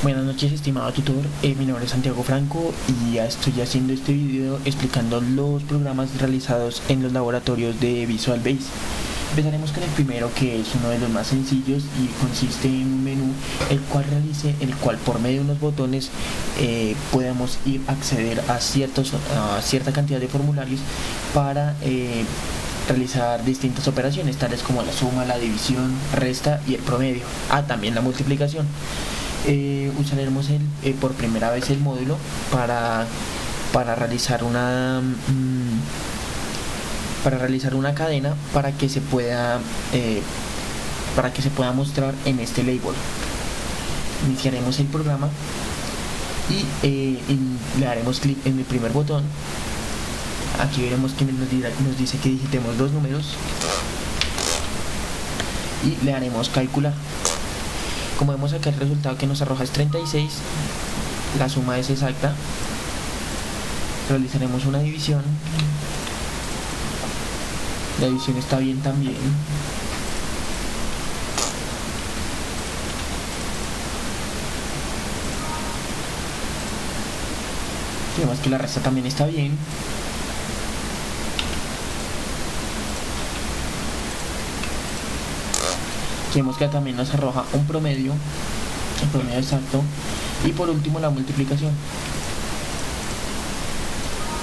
Buenas noches, estimado tutor. Mi nombre es Santiago Franco y ya estoy haciendo este video explicando los programas realizados en los laboratorios de Visual Basic. Empezaremos con el primero, que es uno de los más sencillos y consiste en un menú el cual por medio de unos botones podemos ir a acceder a cierta cantidad de formularios para realizar distintas operaciones, tales como la suma, la división, resta y el promedio. También la multiplicación. Usaremos por primera vez el módulo para realizar una cadena para que se pueda mostrar en este label. Iniciaremos el programa y le daremos clic en el primer botón. Aquí veremos que nos dice que digitemos dos números y le daremos calcular. Como vemos acá, el resultado que nos arroja es 36, la suma es exacta. Realizaremos una división, la división está bien también. Vemos que la resta también está bien. Vemos que también nos arroja un promedio, el promedio exacto, y por último la multiplicación.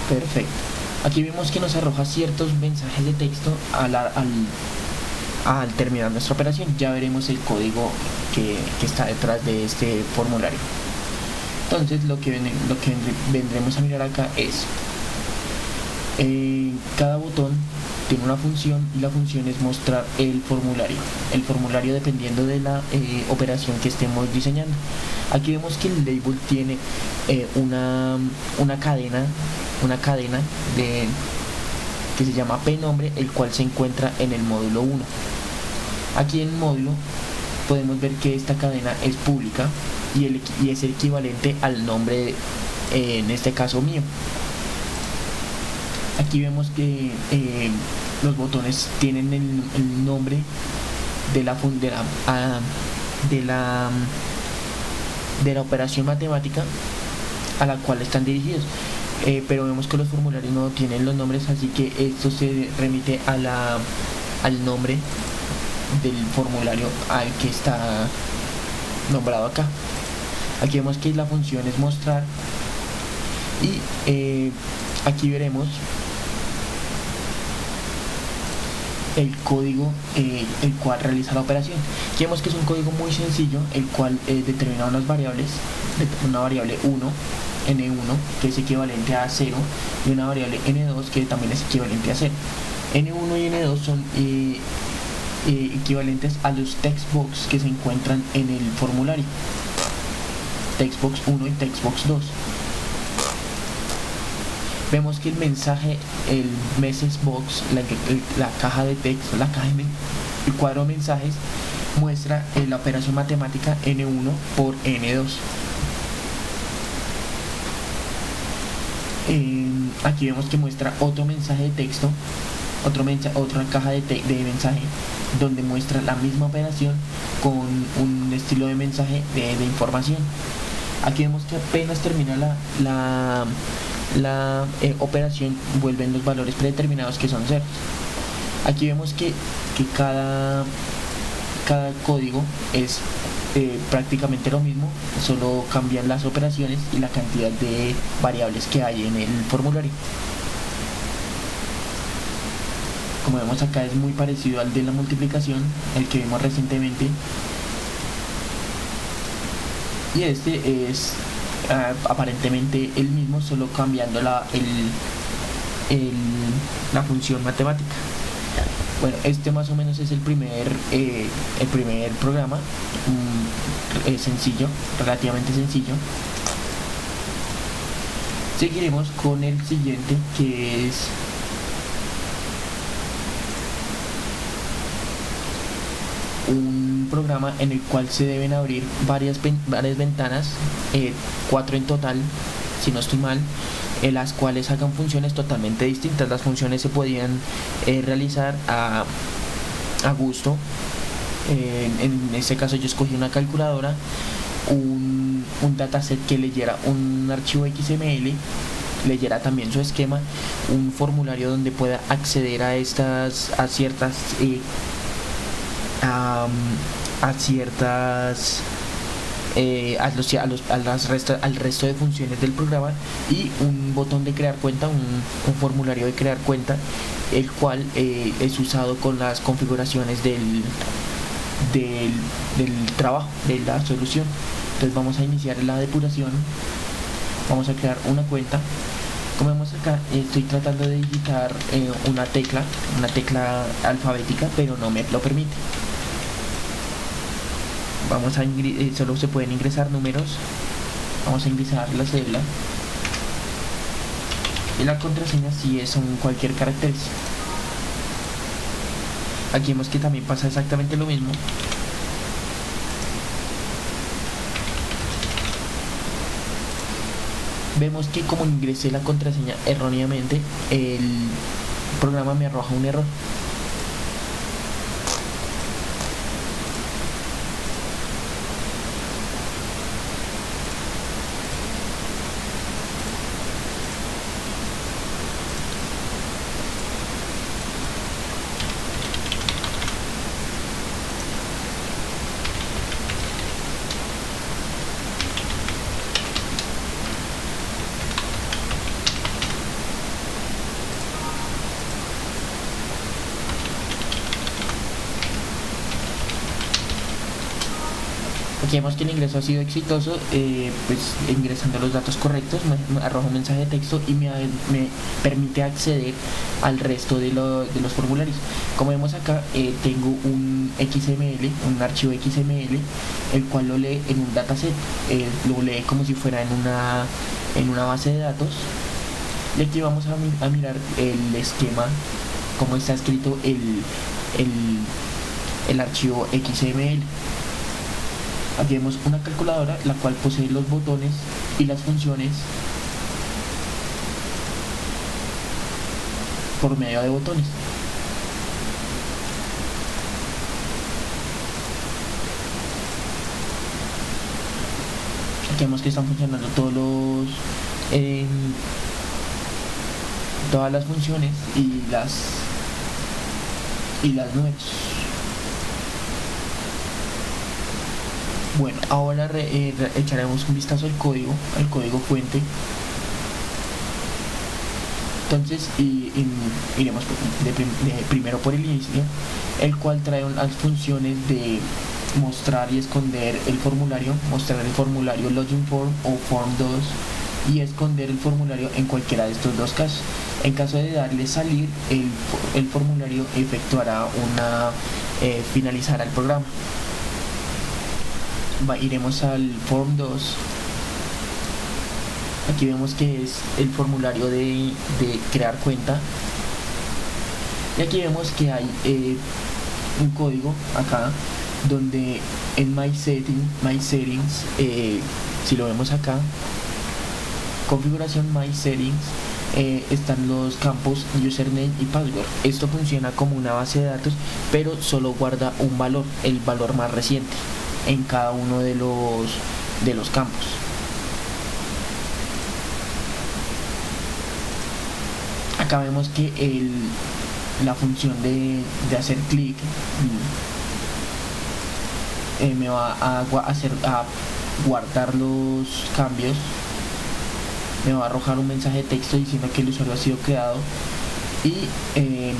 Perfecto. Aquí vemos que nos arroja ciertos mensajes de texto al terminar nuestra operación. Ya veremos el código que está detrás de este formulario. Entonces lo que vendremos a mirar acá es cada botón tiene una función y la función es mostrar el formulario dependiendo de la operación que estemos diseñando. Aquí vemos que el label tiene una cadena que se llama pNombre, el cual se encuentra en el módulo 1. Aquí en el módulo podemos ver que esta cadena es pública y es equivalente al nombre, en este caso mío. Aquí vemos que los botones tienen el nombre de la operación matemática a la cual están dirigidos, pero vemos que los formularios no tienen los nombres, así que esto se remite al nombre del formulario al que está nombrado acá. Aquí vemos que la función es mostrar y aquí veremos el código el cual realiza la operación. Aquí vemos que es un código muy sencillo, el cual determina unas variables, una variable 1, n1, que es equivalente a 0, y una variable n2, que también es equivalente a 0. n1 y n2 son equivalentes a los textbox que se encuentran en el formulario, textbox 1 y textbox 2. Vemos que el mensaje, el message box, la caja de texto, el cuadro de mensajes muestra la operación matemática n1 por n2. Aquí vemos que muestra otro mensaje de texto, otra caja de mensaje, donde muestra la misma operación con un estilo de mensaje de información. Aquí vemos que apenas termina la operación, vuelven los valores predeterminados, que son ceros. Aquí vemos que cada código es prácticamente lo mismo, solo cambian las operaciones y la cantidad de variables que hay en el formulario. Como vemos acá, es muy parecido al de la multiplicación, el que vimos recientemente, y este es aparentemente el mismo, solo cambiando la función matemática. Bueno, este más o menos es el primer programa, sencillo, relativamente sencillo. Seguiremos con el siguiente, que es un programa en el cual se deben abrir varias ventanas, 4 en total, si no estoy mal, las cuales hagan funciones totalmente distintas. Las funciones se podían realizar a gusto. En este caso yo escogí una calculadora un dataset que leyera un archivo XML, leyera también su esquema, un formulario donde pueda acceder a ciertas a ciertas al resto de funciones del programa, y un botón de crear cuenta, un formulario de crear cuenta, el cual es usado con las configuraciones del trabajo, de la solución. Entonces vamos a iniciar la depuración, vamos a crear una cuenta. Como vemos acá, estoy tratando de digitar una tecla alfabética, pero no me lo permite. Vamos a solo se pueden ingresar números. Vamos a ingresar la cédula, y la contraseña sí son cualquier carácter. Aquí vemos que también pasa exactamente lo mismo. Vemos que como ingresé la contraseña erróneamente, el programa me arroja un error. Aquí vemos que el ingreso ha sido exitoso. Pues ingresando los datos correctos me arroja un mensaje de texto y me permite acceder al resto de los formularios. Como vemos acá, tengo un XML, un archivo XML, el cual lo lee en un dataset, lo lee como si fuera en una base de datos. Y aquí vamos a mirar el esquema, cómo está escrito el archivo XML. Aquí vemos una calculadora, la cual posee los botones y las funciones por medio de botones. Aquí vemos que están funcionando todas las funciones y las números. Bueno, ahora echaremos un vistazo al código fuente. Entonces iremos primero por el inicio, el cual trae las funciones de mostrar y esconder el formulario, mostrar el formulario login form o form 2, y esconder el formulario en cualquiera de estos dos casos. En caso de darle salir, el formulario efectuará finalizará el programa. Iremos al form 2. Aquí vemos que es el formulario de crear cuenta, y aquí vemos que hay un código acá donde en My Settings, si lo vemos acá, configuración My Settings, están los campos username y password. Esto funciona como una base de datos, pero solo guarda un valor, el valor más reciente, en cada uno de los campos. Acá vemos que la función de hacer clic me va a guardar los cambios, me va a arrojar un mensaje de texto diciendo que el usuario ha sido creado, y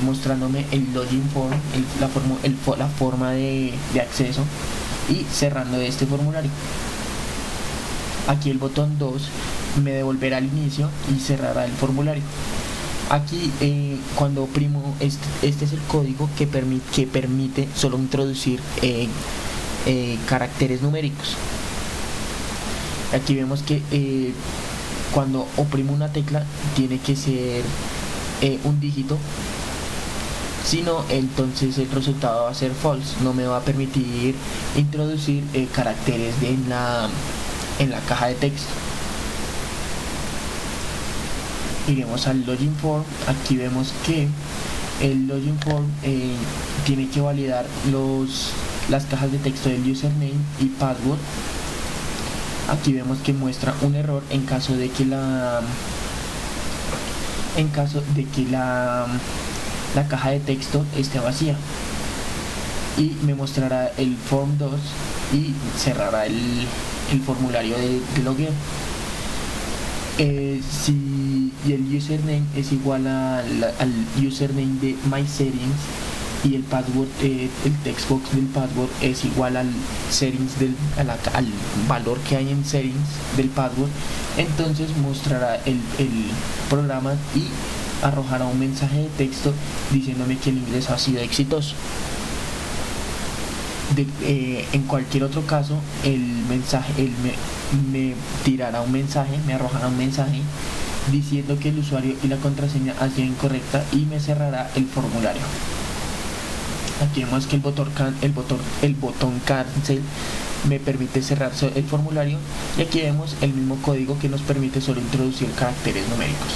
mostrándome el login form, la forma de acceso, y cerrando este formulario. Aquí el botón 2 me devolverá al inicio y cerrará el formulario. Aquí cuando oprimo este es el código que permite solo introducir caracteres numéricos. Aquí vemos que cuando oprimo una tecla tiene que ser un dígito, si no, entonces el resultado va a ser false, no me va a permitir introducir caracteres en la caja de texto. Iremos al login form. Aquí vemos que el login form tiene que validar las cajas de texto del username y password, Aquí vemos que muestra un error en caso de que la caja de texto esté vacía, y me mostrará el form 2 y cerrará el formulario de logueo. Si el username es igual al username de MySettings y el password, el textbox del password es igual al settings al valor que hay en settings del password, entonces mostrará el programa y arrojará un mensaje de texto diciéndome que el ingreso ha sido exitoso. En cualquier otro caso, me tirará un mensaje, me arrojará un mensaje diciendo que el usuario y la contraseña ha sido incorrecta y me cerrará el formulario. Aquí vemos que el botón cancel me permite cerrar el formulario, y aquí vemos el mismo código que nos permite solo introducir caracteres numéricos.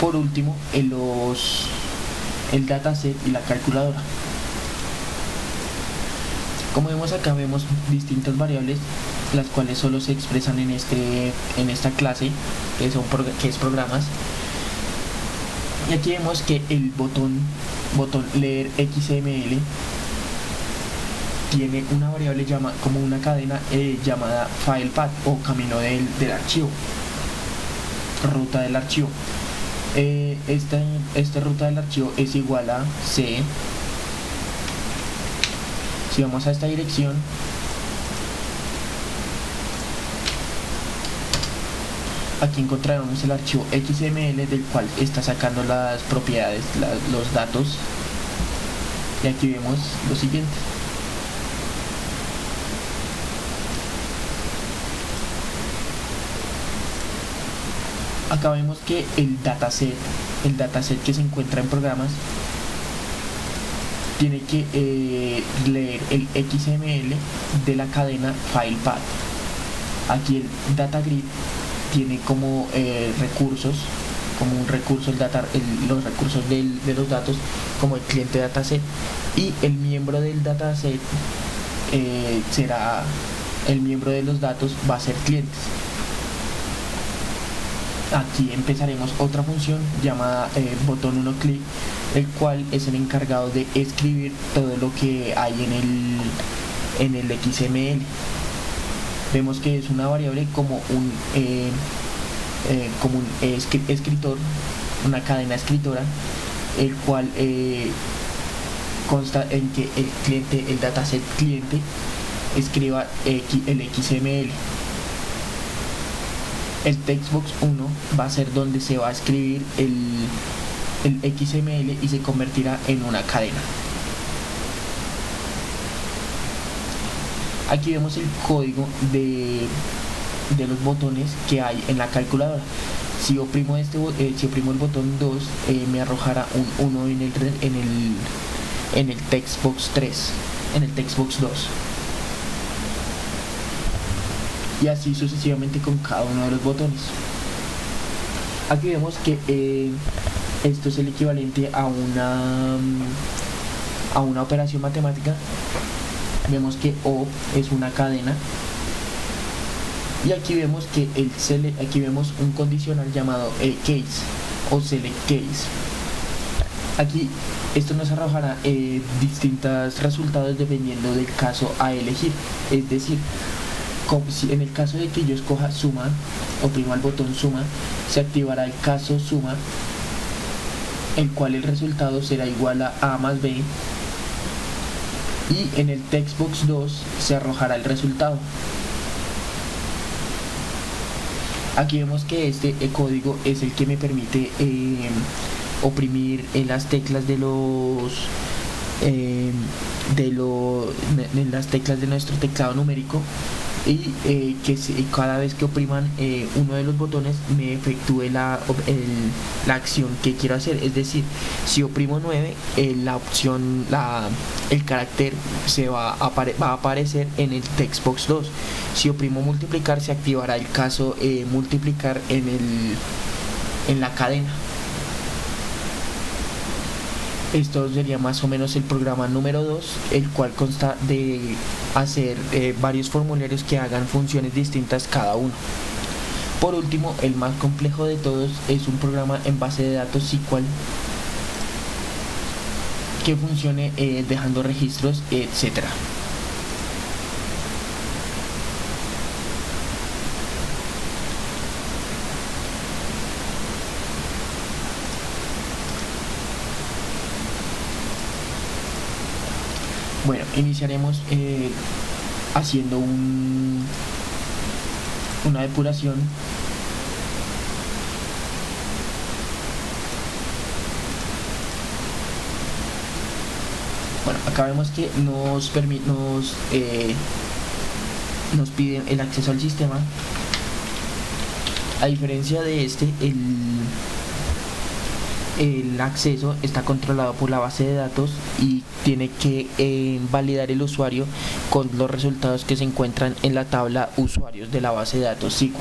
Por último, el dataset y la calculadora. Como vemos acá, vemos distintas variables, las cuales solo se expresan en esta clase, que es programas. Y aquí vemos que el botón leer XML tiene una variable como una cadena llamada file path, o camino del archivo, ruta del archivo. Esta ruta del archivo es igual a C. Si vamos a esta dirección, aquí encontraremos el archivo XML del cual está sacando las propiedades, los datos, y aquí vemos lo siguiente. Acá vemos que el dataset que se encuentra en programas tiene que leer el XML de la cadena file path. Aquí el data grid tiene como recursos, como un recurso los recursos de los datos, como el cliente dataset, y el miembro del dataset será el miembro de los datos, va a ser clientes. Aquí empezaremos otra función llamada botón 1 clic, el cual es el encargado de escribir todo lo que hay en el XML. Vemos que es una variable como un escritor, una cadena escritora, el cual consta en que el dataset cliente escriba el XML. El textbox 1 va a ser donde se va a escribir el XML y se convertirá en una cadena. Aquí vemos el código de los botones que hay en la calculadora. Si oprimo el botón 2, me arrojará un 1 en el textbox 3, en el textbox 2. Y así sucesivamente con cada uno de los botones. Aquí vemos que esto es el equivalente a una operación matemática. Vemos que O es una cadena, y aquí vemos que aquí vemos un condicional llamado case o select case. Aquí esto nos arrojará distintos resultados dependiendo del caso a elegir. Es decir, como si en el caso de que yo escoja suma, oprima el botón suma, se activará el caso suma, el cual el resultado será igual a A más B, y en el textbox 2 se arrojará el resultado. Aquí vemos que este código es el que me permite oprimir en las teclas en las teclas de nuestro teclado numérico, y cada vez que opriman uno de los botones me efectúe la acción que quiero hacer. Es decir, si oprimo 9, el carácter va a aparecer en el textbox 2. Si oprimo multiplicar, se activará el caso multiplicar en la cadena. Esto sería más o menos el programa número 2, el cual consta de hacer varios formularios que hagan funciones distintas cada uno. Por último, el más complejo de todos es un programa en base de datos SQL que funcione dejando registros, etcétera. Bueno, iniciaremos haciendo una depuración. Bueno, acá vemos que nos pide el acceso al sistema. A diferencia de este, el acceso está controlado por la base de datos y tiene que validar el usuario con los resultados que se encuentran en la tabla usuarios de la base de datos SQL.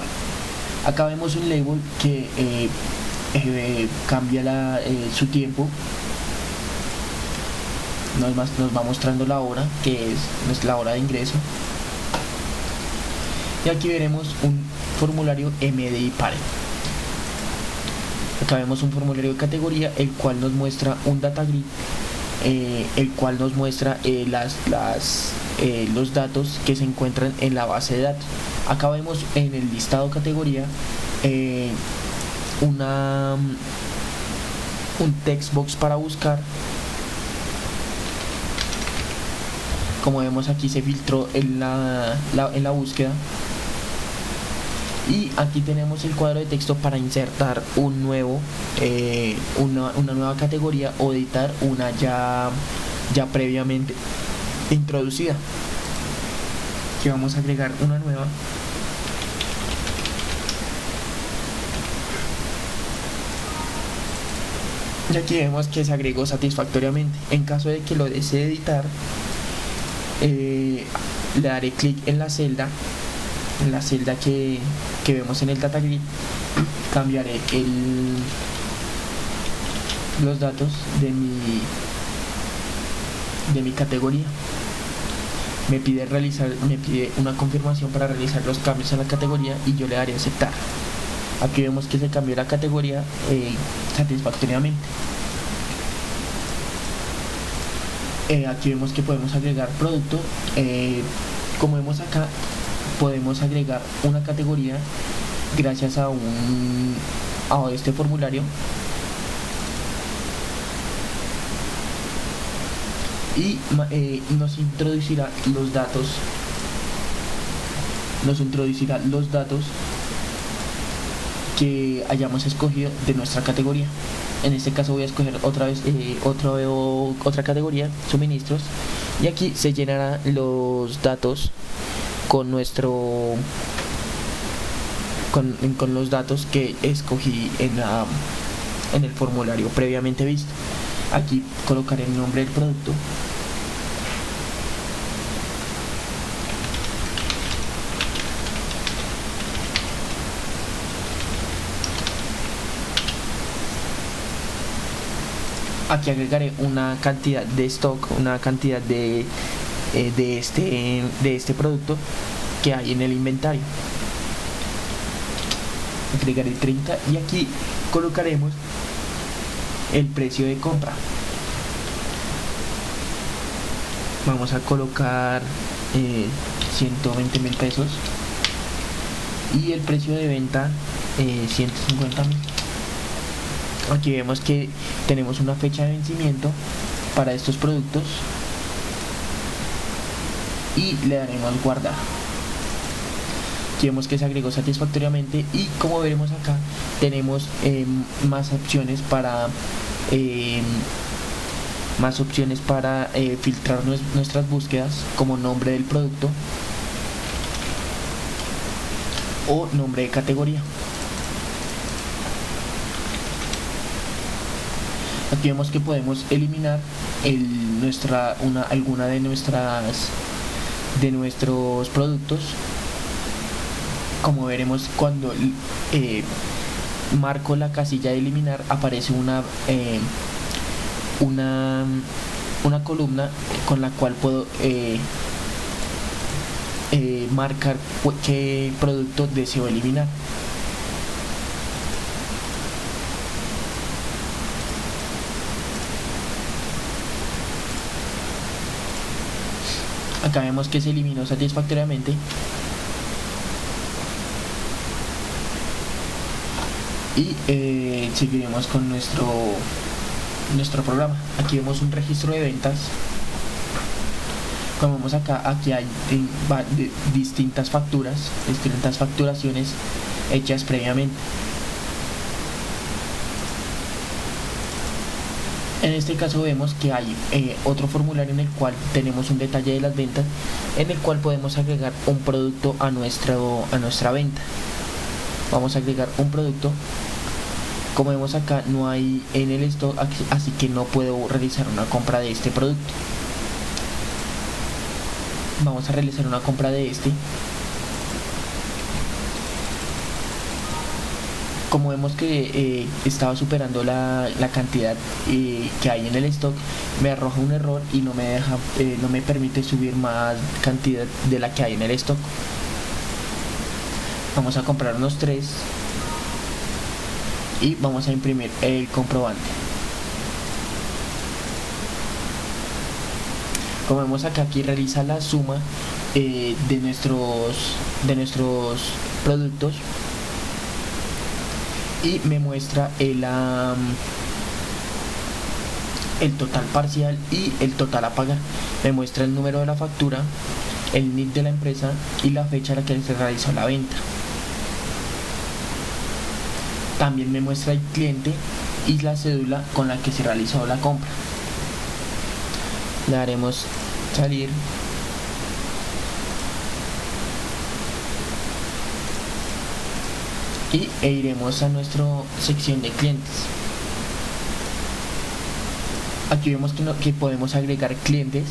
Acá vemos un label que cambia su tiempo. Nos va mostrando la hora, que es la hora de ingreso. Y aquí veremos un formulario MDI Parent. Acá vemos un formulario de categoría, el cual nos muestra un data grid, el cual nos muestra los datos que se encuentran en la base de datos. Acá vemos en el listado categoría un text box para buscar. Como vemos, aquí se filtró en la búsqueda. Y aquí tenemos el cuadro de texto para insertar una nueva categoría o editar una ya previamente introducida. Aquí vamos a agregar una nueva. Y aquí vemos que se agregó satisfactoriamente. En caso de que lo desee editar, le daré clic en la celda que vemos en el data grid. Cambiaré los datos de mi categoría. Me pide una confirmación para realizar los cambios en la categoría y yo le daré aceptar. Aquí vemos que se cambió la categoría satisfactoriamente. Aquí vemos que podemos agregar producto. Como vemos acá, podemos agregar una categoría gracias a este formulario, y nos introducirá los datos que hayamos escogido de nuestra categoría. En este caso voy a escoger otra vez otra categoría, suministros, y aquí se llenarán los datos con los datos que escogí en el formulario previamente visto. Aquí colocaré el nombre del producto, aquí agregaré una cantidad de stock, una cantidad de este producto que hay en el inventario. Agregaré 30 y aquí colocaremos el precio de compra. Vamos a colocar 120.000 pesos y el precio de venta 150.000. Aquí vemos que tenemos una fecha de vencimiento para estos productos y le daremos guardar. Aquí vemos que se agregó satisfactoriamente y, como veremos acá, tenemos más opciones para filtrar nuestras búsquedas, como nombre del producto o nombre de categoría. Aquí vemos que podemos eliminar alguna de nuestros productos. Como veremos, cuando marco la casilla de eliminar, aparece una, una columna con la cual puedo marcar qué producto deseo eliminar. Acá vemos que se eliminó satisfactoriamente. Y seguiremos con nuestro programa. Aquí vemos un registro de ventas. Como vemos acá, aquí hay distintas facturas, distintas facturaciones hechas previamente. En este caso vemos que hay otro formulario en el cual tenemos un detalle de las ventas, en el cual podemos agregar un producto a nuestra venta. Vamos a agregar un producto. Como vemos acá, no hay en el stock, así que no puedo realizar una compra de este producto. Vamos a realizar una compra de este. Como vemos que estaba superando la cantidad que hay en el stock, me arroja un error y no me permite subir más cantidad de la que hay en el stock. Vamos a comprar unos 3 y vamos a imprimir el comprobante. Como vemos acá, aquí realiza la suma de nuestros productos y me muestra el total parcial y el total a pagar. Me muestra el número de la factura, el NIF de la empresa y la fecha a la que se realizó la venta. También me muestra el cliente y la cédula con la que se realizó la compra. Le daremos salir. E iremos a nuestra sección de clientes. Aquí vemos que podemos agregar clientes.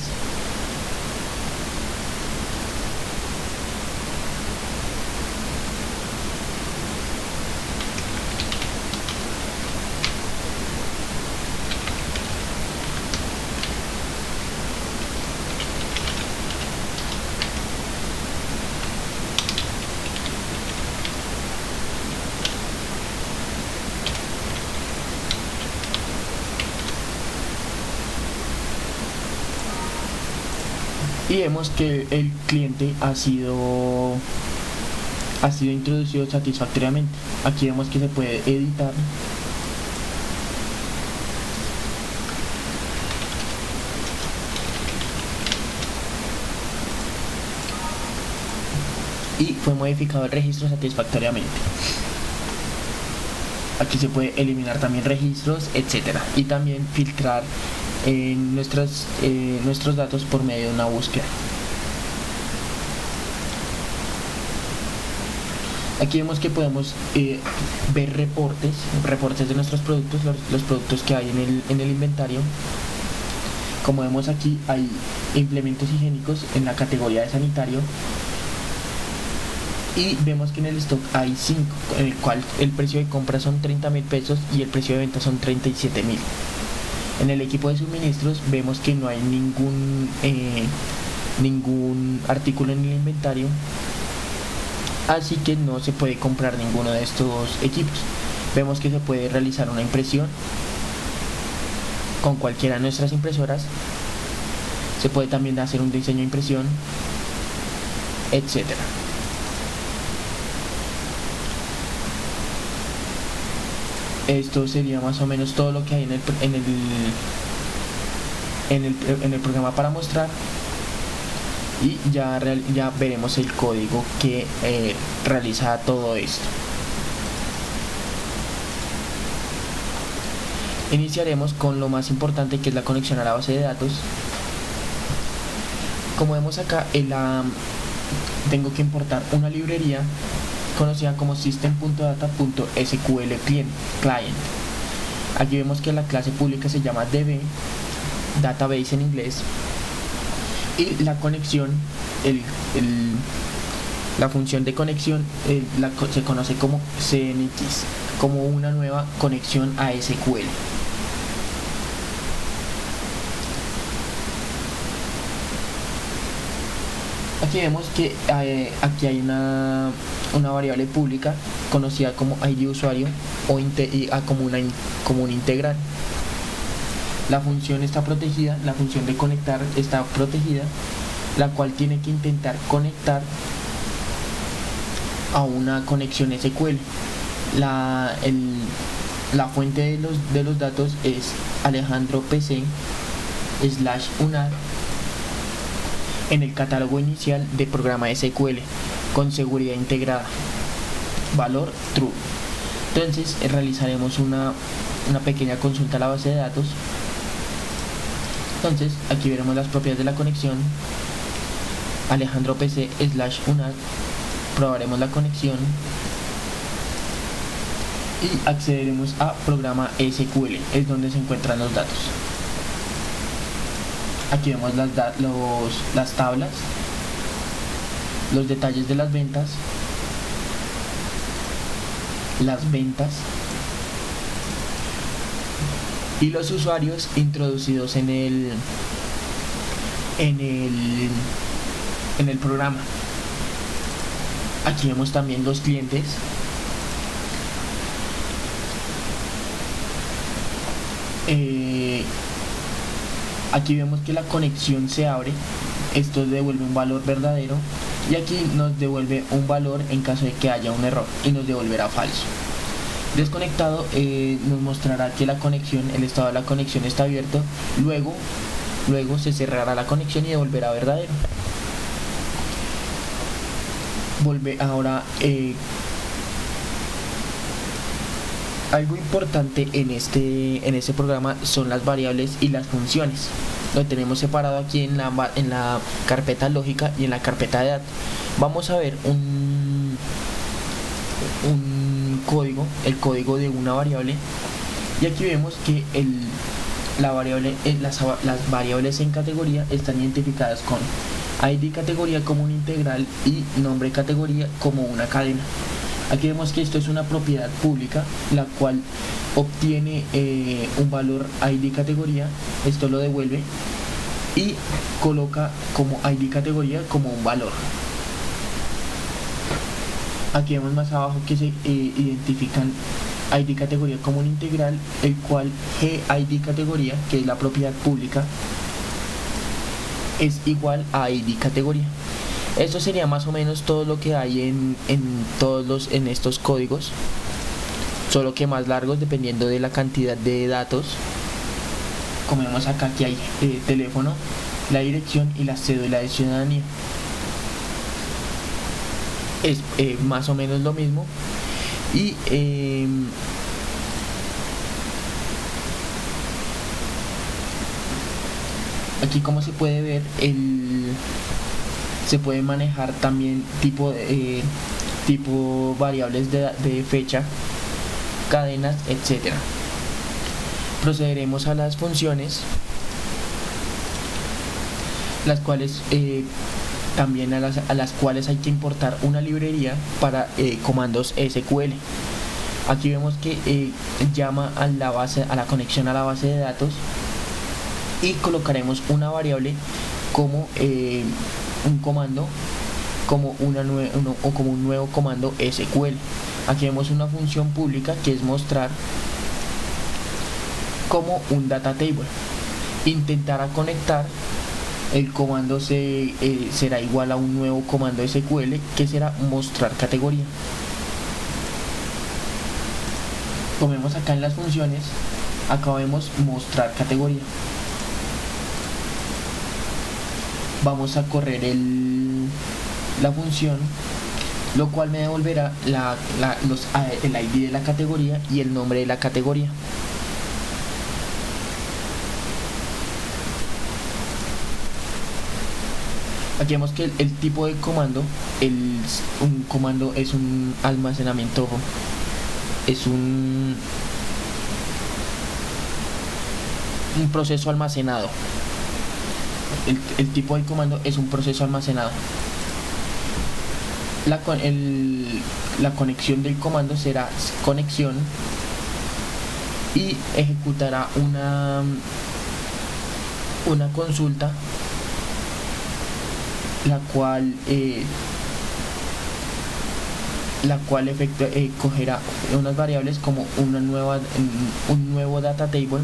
Y vemos que el cliente ha sido introducido satisfactoriamente. Aquí vemos que se puede editar. Y fue modificado el registro satisfactoriamente. Aquí se puede eliminar también registros, etcétera, y también filtrar nuestros datos por medio de una búsqueda. Aquí vemos que podemos ver reportes de nuestros productos, los productos que hay en el inventario. Como vemos aquí, hay implementos higiénicos en la categoría de sanitario. Y vemos que en el stock hay 5, en el cual el precio de compra son 30.000 pesos y el precio de venta son 37.000. En el equipo de suministros vemos que no hay ningún artículo en el inventario, así que no se puede comprar ninguno de estos equipos. Vemos que se puede realizar una impresión con cualquiera de nuestras impresoras. Se puede también hacer un diseño de impresión, etcétera. Esto sería más o menos todo lo que hay en el programa para mostrar. Y ya veremos el código que realiza todo esto. Iniciaremos con lo más importante, que es la conexión a la base de datos. Como vemos acá, tengo que importar una librería conocida como system.data.sql client. Aquí vemos que la clase pública se llama DB, database en inglés, y la conexión, la función de conexión se conoce como CNX, como una nueva conexión a SQL. Aquí vemos que aquí hay una variable pública conocida como ID usuario o como un integral. La función está protegida, la función de conectar está protegida, la cual tiene que intentar conectar a una conexión SQL. La fuente de los datos es alejandropc/unad en el catálogo inicial de programa SQL con seguridad integrada, valor true. Entonces realizaremos una pequeña consulta a la base de datos. Entonces aquí veremos las propiedades de la conexión alejandropc/unad, probaremos la conexión y accederemos a programa SQL, es donde se encuentran los datos. Aquí vemos las tablas, los detalles de las ventas y los usuarios introducidos en el programa. Aquí vemos también los clientes. Aquí vemos que la conexión se abre, esto devuelve un valor verdadero y aquí nos devuelve un valor en caso de que haya un error y nos devolverá falso. Desconectado nos mostrará que la conexión, el estado de la conexión está abierto, luego se cerrará la conexión y devolverá verdadero. Algo importante en este programa son las variables y las funciones. Lo tenemos separado aquí en la carpeta lógica y en la carpeta de datos. Vamos a ver un código, el código de una variable, y aquí vemos que las variables en categoría están identificadas con ID categoría como un integral y nombre categoría como una cadena. Aquí vemos que esto es una propiedad pública, la cual obtiene un valor ID categoría, esto lo devuelve y coloca como ID categoría como un valor. Aquí vemos más abajo que se identifican ID categoría como un integral, el cual GID categoría, que es la propiedad pública, es igual a ID categoría. Esto sería más o menos todo lo que hay en estos códigos, solo que más largos dependiendo de la cantidad de datos. Como vemos acá, aquí hay teléfono, la dirección y la cédula de ciudadanía. Es más o menos lo mismo. Y aquí, como se puede ver, se puede manejar también tipo variables de fecha, cadenas, etcétera. Procederemos a las funciones, las cuales también a las cuales hay que importar una librería para comandos SQL. Aquí vemos que llama a la conexión a la base de datos y colocaremos una variable como un comando, como un nuevo comando SQL. Aquí vemos una función pública que es mostrar como un data table. Intentará conectar, el comando será igual a un nuevo comando SQL que será mostrar categoría. Como vemos acá en las funciones, acá vemos mostrar categoría. Vamos a correr la función, lo cual me devolverá el ID de la categoría y el nombre de la categoría. Aquí vemos que el tipo de comando, un comando es un almacenamiento, es un proceso almacenado. El tipo de comando es un proceso almacenado. La conexión del comando será conexión y ejecutará una consulta la cual cogerá unas variables como un nuevo data table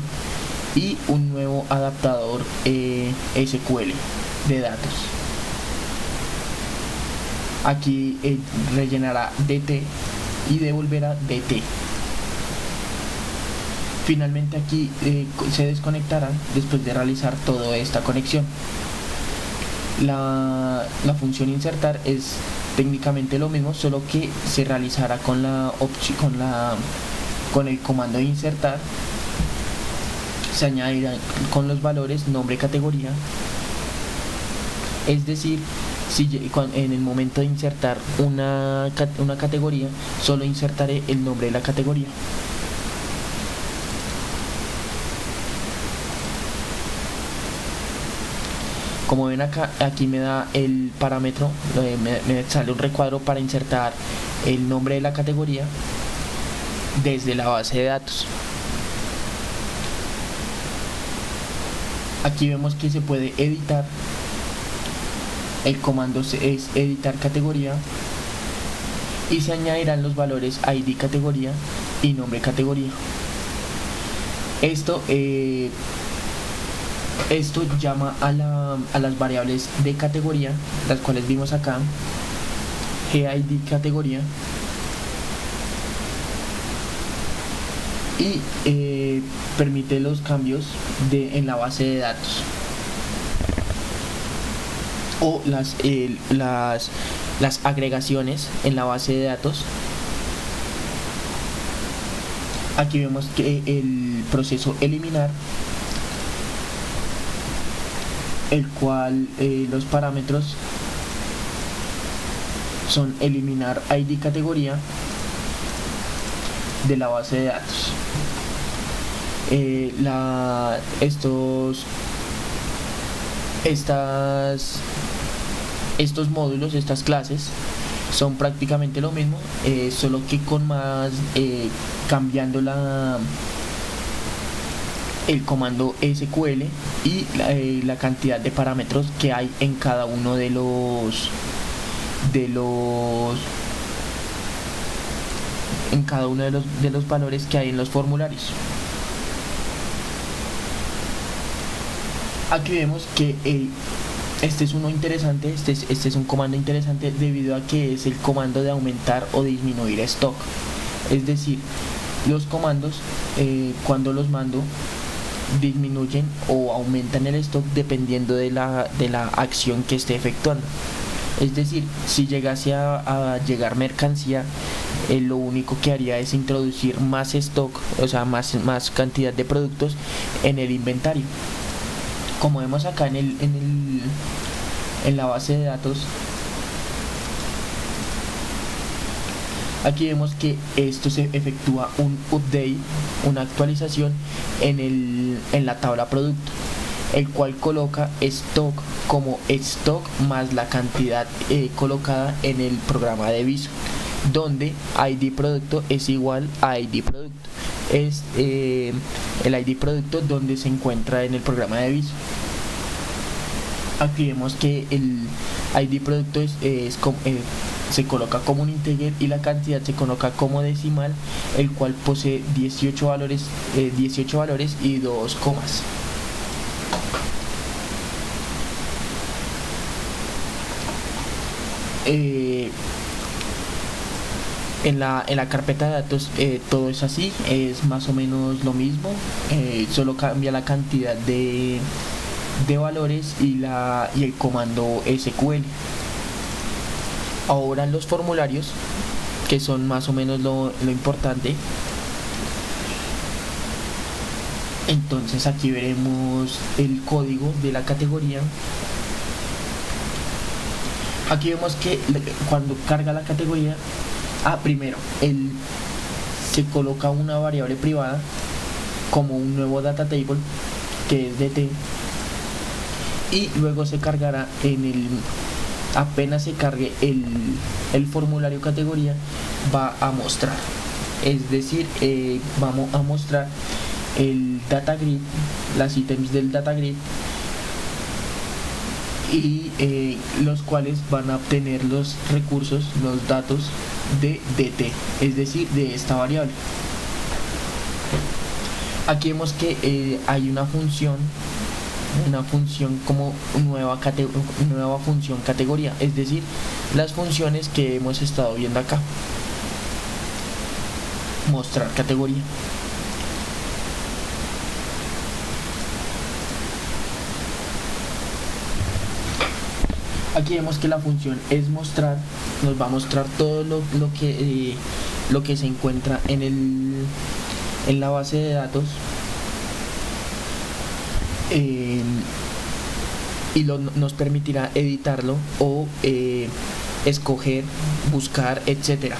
y un nuevo adaptador SQL de datos. Aquí rellenará DT y devolverá DT. Finalmente aquí se desconectará después de realizar toda esta conexión. La función insertar es técnicamente lo mismo, solo que se realizará con el comando de insertar. Se añadirán con los valores nombre categoría, es decir, si en el momento de insertar una categoría, solo insertaré el nombre de la categoría. Como ven acá, aquí me da el parámetro, me sale un recuadro para insertar el nombre de la categoría desde la base de datos. Aquí vemos que se puede editar. El comando es editar categoría y se añadirán los valores ID categoría y nombre categoría. Esto llama a las variables de categoría, las cuales vimos acá, GID categoría, y permite los cambios en la base de datos o las agregaciones en la base de datos. Aquí vemos que el proceso eliminar, el cual los parámetros son eliminar ID categoría de la base de datos. Estos módulos, estas clases, son prácticamente lo mismo, solo que con más cambiando el comando SQL y la cantidad de parámetros que hay en cada uno de los valores que hay en los formularios. Aquí vemos que este es uno interesante, este es un comando interesante debido a que es el comando de aumentar o disminuir stock. Es decir, los comandos cuando los mando disminuyen o aumentan el stock dependiendo de la acción que esté efectuando. Es decir, si llegase a llegar mercancía, lo único que haría es introducir más stock, o sea, más cantidad de productos en el inventario. Como vemos acá en la base de datos, aquí vemos que esto se efectúa un update, una actualización en la tabla producto, el cual coloca stock como stock más la cantidad colocada en el programa de Viso, donde ID producto es igual a ID producto. Es el ID producto donde se encuentra en el programa de Viso. Aquí vemos que el ID producto se coloca como un integer y la cantidad se coloca como decimal, el cual posee 18 valores y 2 comas. En la carpeta de datos todo es así, es más o menos lo mismo, solo cambia la cantidad de valores y el comando SQL. Ahora los formularios, que son más o menos lo importante. Entonces aquí veremos el código de la categoría. Aquí vemos que cuando carga la categoría, primero se coloca una variable privada como un nuevo data table que es dt, y luego se cargará apenas se cargue el formulario categoría, va a mostrar, es decir, vamos a mostrar el data grid, las ítems del data grid, y los cuales van a obtener los recursos, los datos de dt, es decir, de esta variable. Aquí vemos que hay una función como nueva función categoría, es decir, las funciones que hemos estado viendo acá. Mostrar categoría. Aquí vemos que la función es mostrar, nos va a mostrar todo lo que se encuentra en la base de datos, y nos permitirá editarlo o escoger, buscar, etcétera.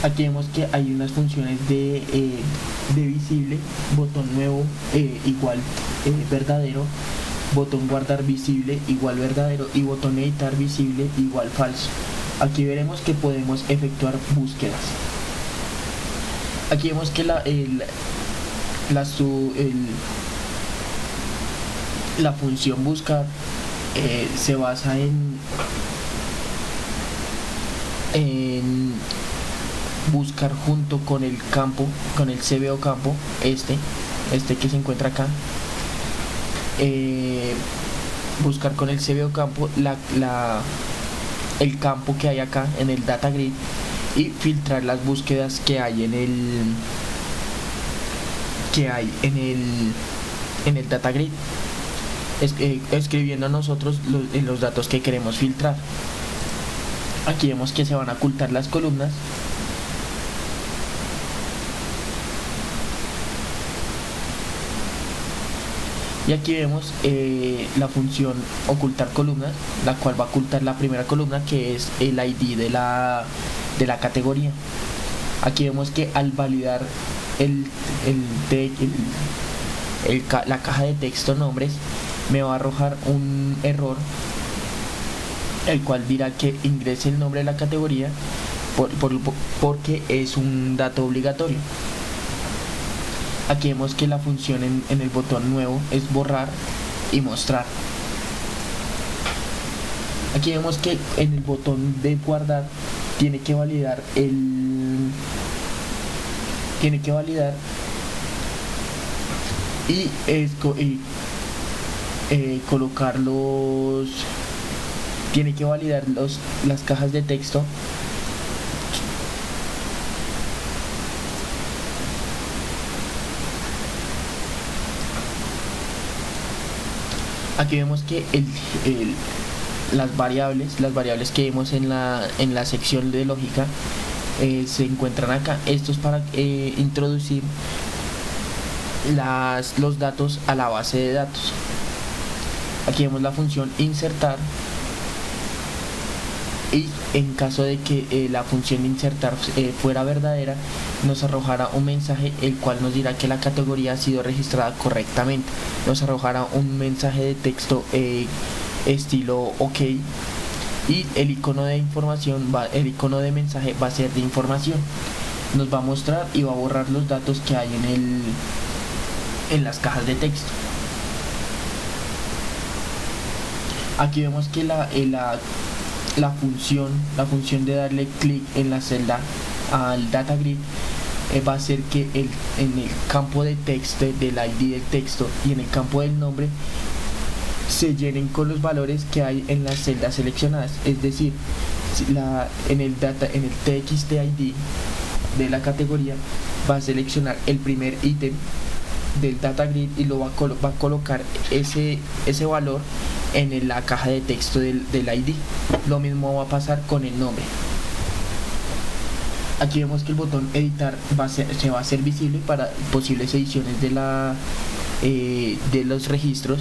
Aquí vemos que hay unas funciones de visible, botón nuevo igual verdadero, botón guardar visible igual verdadero y botón editar visible igual falso. Aquí veremos que podemos efectuar búsquedas. Aquí vemos que la función buscar se basa en buscar junto con el campo, con el CBO campo, este que se encuentra acá. Buscar con el CBO campo el campo que hay acá en el data grid y filtrar las búsquedas que hay en el data grid, escribiendo nosotros los datos que queremos filtrar. Aquí vemos que se van a ocultar las columnas. Y aquí vemos la función ocultar columnas, la cual va a ocultar la primera columna, que es el ID de la categoría. Aquí vemos que al validar la caja de texto nombres, me va a arrojar un error, el cual dirá que ingrese el nombre de la categoría porque es un dato obligatorio. Aquí vemos que la función en el botón nuevo es borrar y mostrar. Aquí vemos que en el botón de guardar tiene que validar colocar tiene que validar las cajas de texto Aquí vemos que las variables que vemos en la sección de lógica se encuentran acá. Esto es para introducir los datos a la base de datos. Aquí vemos la función insertar, y en caso de que la función insertar fuera verdadera, nos arrojará un mensaje el cual nos dirá que la categoría ha sido registrada correctamente. Nos arrojará un mensaje de texto estilo OK, y el icono de información el icono de mensaje va a ser de información. Nos va a mostrar y va a borrar los datos que hay en las cajas de texto. Aquí vemos que la función de darle clic en la celda al data grid va a hacer que en el campo de texto del ID del texto y en el campo del nombre se llenen con los valores que hay en las celdas seleccionadas. Es decir, en el TXT ID de la categoría va a seleccionar el primer ítem del data grid y lo va a colocar ese valor en la caja de texto del ID. Lo mismo va a pasar con el nombre. Aquí vemos que el botón editar se va a hacer visible para posibles ediciones de los registros,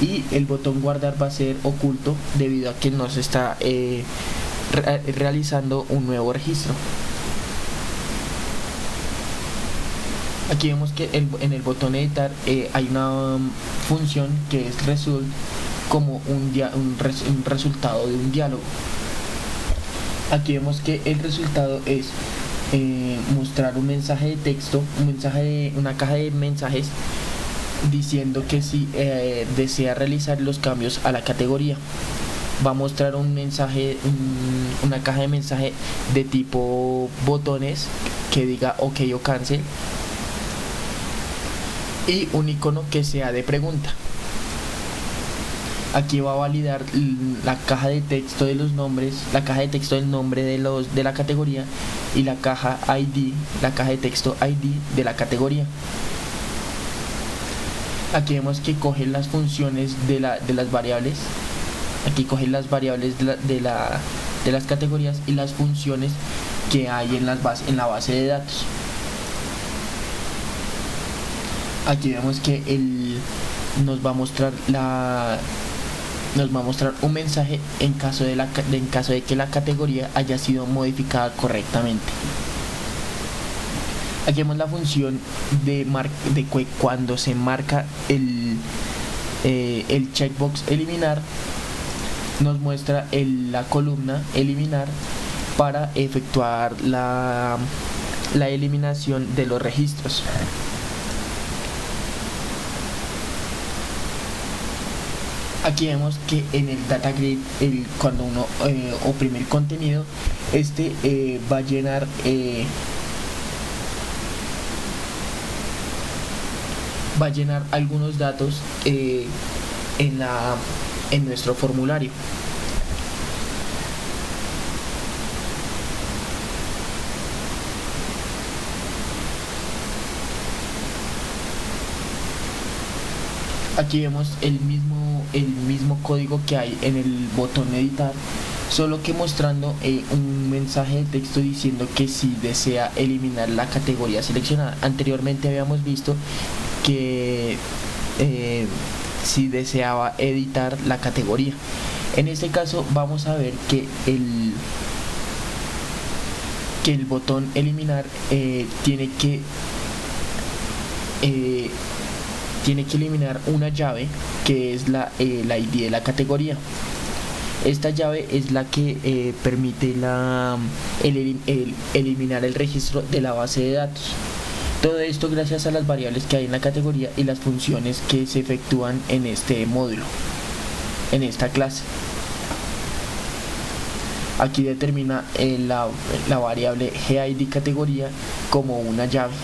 y el botón guardar va a ser oculto debido a que no se está realizando un nuevo registro. Aquí vemos que en el botón editar hay una función que es result, como un resultado de un diálogo. Aquí vemos que el resultado es mostrar un mensaje de texto, una caja de mensajes diciendo que si desea realizar los cambios a la categoría. Va a mostrar un mensaje, una caja de mensaje de tipo botones que diga OK o cancel, y un icono que sea de pregunta. Aquí va a validar la caja de texto de los nombres, la caja de texto del nombre de la categoría, y la caja ID, la caja de texto ID de la categoría. Aquí vemos que coge las funciones de las variables. Aquí coge las variables de las categorías y las funciones que hay en la base de datos. Aquí vemos que nos va a mostrar un mensaje en caso de que la categoría haya sido modificada correctamente. Aquí vemos la función de cuando se marca el checkbox eliminar, nos muestra la columna eliminar para efectuar la eliminación de los registros. Aquí vemos que en el data grid, cuando uno oprime el contenido, va a llenar algunos datos en nuestro formulario. Aquí vemos el mismo código que hay en el botón editar, solo que mostrando un mensaje de texto diciendo que si desea eliminar la categoría seleccionada. Anteriormente habíamos visto que si deseaba editar la categoría. En este caso vamos a ver que el botón eliminar tiene que eliminar una llave que es la ID de la categoría. Esta llave es la que permite eliminar el registro de la base de datos. Todo esto gracias a las variables que hay en la categoría y las funciones que se efectúan en este módulo, en esta clase. Aquí determina la variable GID categoría como una llave.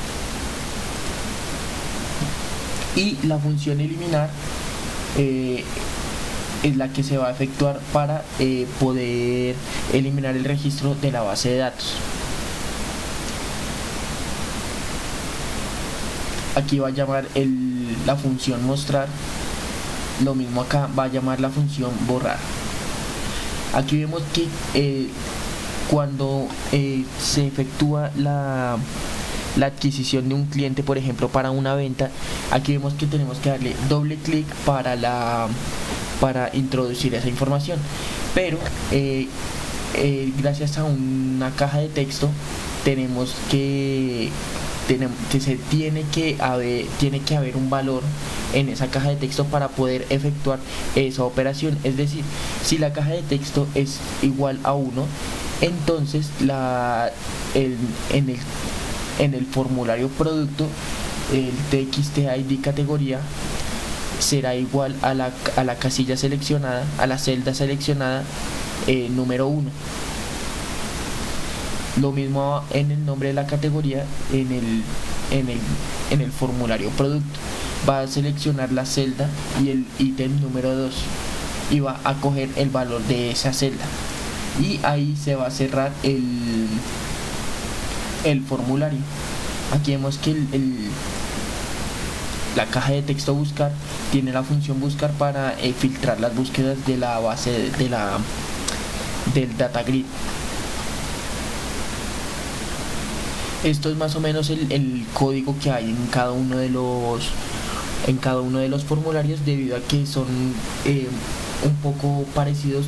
Y la función eliminar es la que se va a efectuar para poder eliminar el registro de la base de datos. Aquí va a llamar la función mostrar. Lo mismo acá va a llamar la función borrar. Aquí vemos que cuando se efectúa la adquisición de un cliente, por ejemplo para una venta, aquí vemos que tenemos que darle doble clic para introducir esa información, pero gracias a una caja de texto tenemos que tiene que haber un valor en esa caja de texto para poder efectuar esa operación. Es decir, si la caja de texto es igual a 1, entonces en el formulario producto el TXT-ID categoría será igual a la casilla seleccionada, a la celda seleccionada número 1. Lo mismo en el nombre de la categoría en el formulario producto. Va a seleccionar la celda y el ítem número 2 y va a coger el valor de esa celda, y ahí se va a cerrar el formulario. Aquí vemos que la caja de texto buscar tiene la función buscar para filtrar las búsquedas de la base del data grid. Esto es más o menos el código que hay en cada uno de los formularios, debido a que son un poco parecidos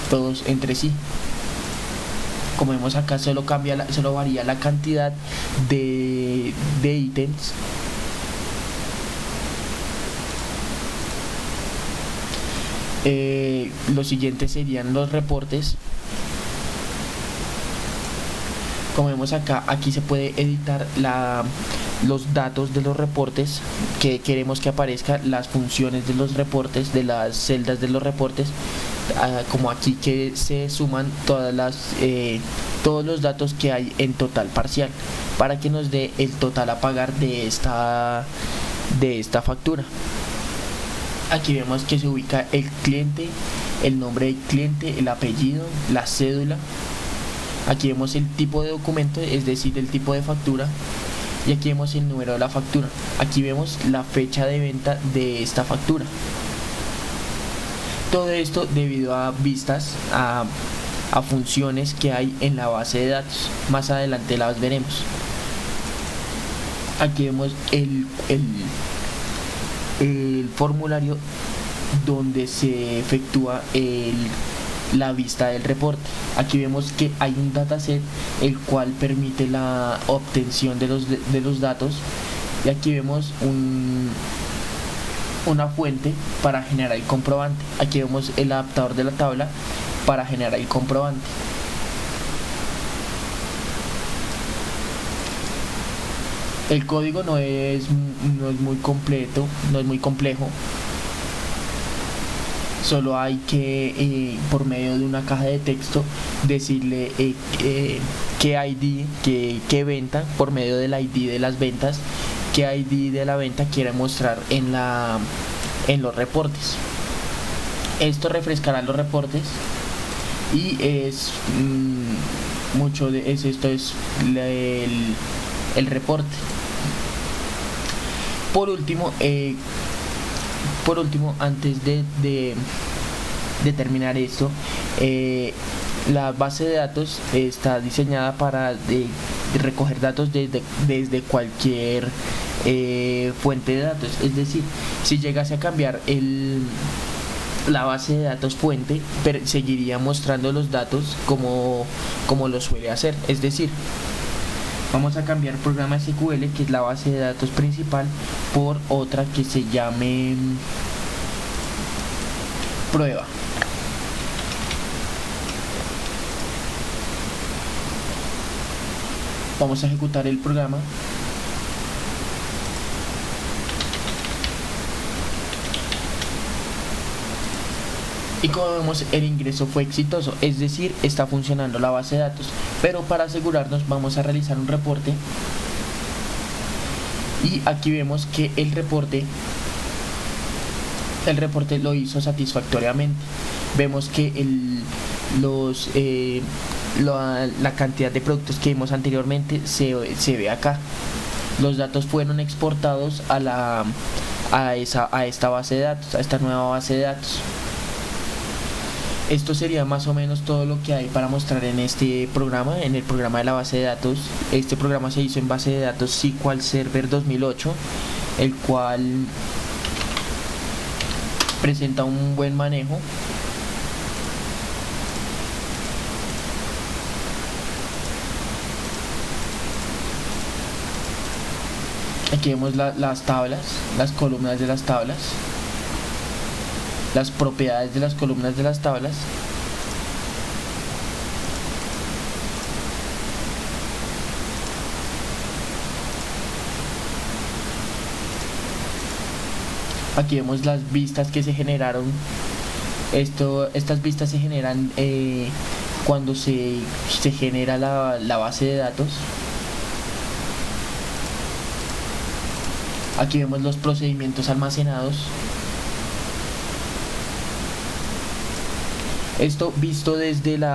todos entre sí. Como vemos acá, solo varía la cantidad de ítems. Los siguientes serían los reportes. Como vemos acá, aquí se puede editar los datos de los reportes que queremos que aparezca, las funciones de los reportes, de las celdas de los reportes, como aquí que se suman todos los datos que hay en total parcial para que nos dé el total a pagar de esta factura. Aquí vemos que se ubica el cliente, el nombre del cliente, el apellido, la cédula. Aquí vemos el tipo de documento, es decir, el tipo de factura. Y aquí vemos el número de la factura. Aquí vemos la fecha de venta de esta factura. Todo esto debido a vistas, a funciones que hay en la base de datos. Más adelante las veremos. Aquí vemos el formulario donde se efectúa la vista del reporte. Aquí vemos que hay un dataset el cual permite la obtención de los datos, y aquí vemos una fuente para generar el comprobante. Aquí vemos el adaptador de la tabla para generar el comprobante. El código no es muy completo, no es muy complejo. Solo hay que, por medio de una caja de texto, decirle qué ID, qué venta, por medio del ID de las ventas, qué ID de la venta quiere mostrar en los reportes. Esto refrescará los reportes y es esto es el reporte. Por último, antes de terminar esto, la base de datos está diseñada para recoger datos desde cualquier fuente de datos. Es decir, si llegase a cambiar la base de datos fuente, seguiría mostrando los datos como lo suele hacer. Es decir, vamos a cambiar programa SQL, que es la base de datos principal, por otra que se llame prueba. Vamos a ejecutar el programa. Y como vemos, el ingreso fue exitoso, es decir, está funcionando la base de datos. Pero para asegurarnos vamos a realizar un reporte. Y aquí vemos que el reporte lo hizo satisfactoriamente. Vemos que la cantidad de productos que vimos anteriormente se ve acá. Los datos fueron exportados a esta base de datos, a esta nueva base de datos. Esto sería más o menos todo lo que hay para mostrar en este programa, en el programa de la base de datos. Este programa se hizo en base de datos SQL Server 2008, el cual presenta un buen manejo. Aquí vemos las tablas, las columnas de las tablas, las propiedades de las columnas de las tablas. Aquí vemos las vistas que se generaron. Estas vistas se generan cuando se genera la base de datos. Aquí vemos los procedimientos almacenados. Esto visto desde el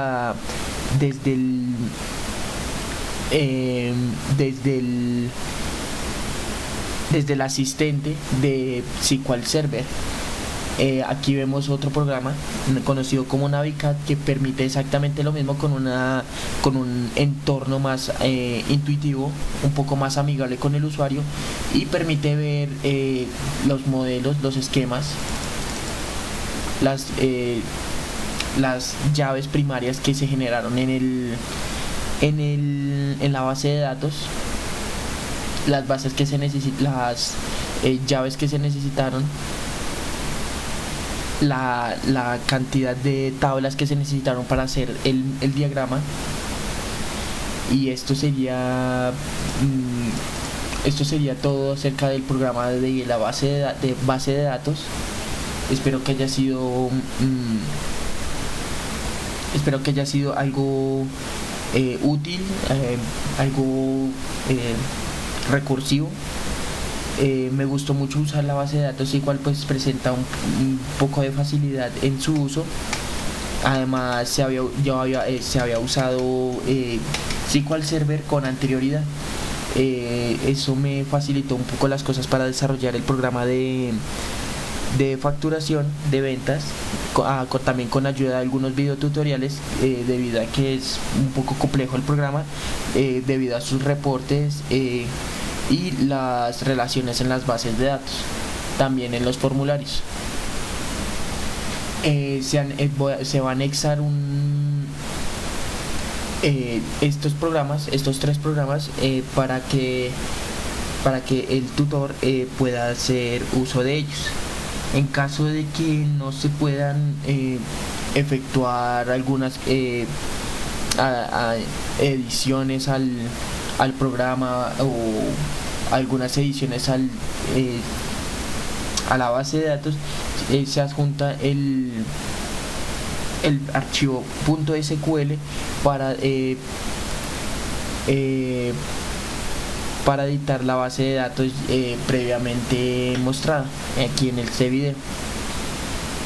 asistente de SQL Server. Aquí vemos otro programa conocido como Navicat, que permite exactamente lo mismo con un entorno más intuitivo, un poco más amigable con el usuario, y permite ver los modelos, los esquemas, las llaves primarias que se generaron en la base de datos, las llaves que se necesitaron, la cantidad de tablas que se necesitaron para hacer el diagrama. Y esto sería Esto sería todo acerca del programa de la base de datos. Espero que haya sido espero que haya sido algo útil, algo recursivo. Me gustó mucho usar la base de datos, igual pues presenta un poco de facilidad en su uso. Además se había usado SQL Server con anterioridad. Eso me facilitó un poco las cosas para desarrollar el programa de facturación de ventas, también con ayuda de algunos videotutoriales, debido a que es un poco complejo el programa, debido a sus reportes y las relaciones en las bases de datos, también en los formularios. Se va a anexar estos tres programas, para que el tutor pueda hacer uso de ellos. En caso de que no se puedan efectuar algunas ediciones al programa, o algunas ediciones a la base de datos, se adjunta el archivo .sql para editar la base de datos previamente mostrada aquí en este video.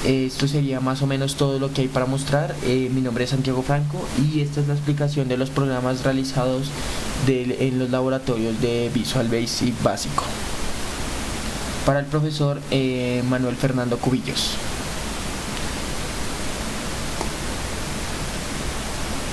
Esto sería más o menos todo lo que hay para mostrar. Mi nombre es Santiago Franco y esta es la explicación de los programas realizados en los laboratorios de Visual Basic básico para el profesor Manuel Fernando Cubillos.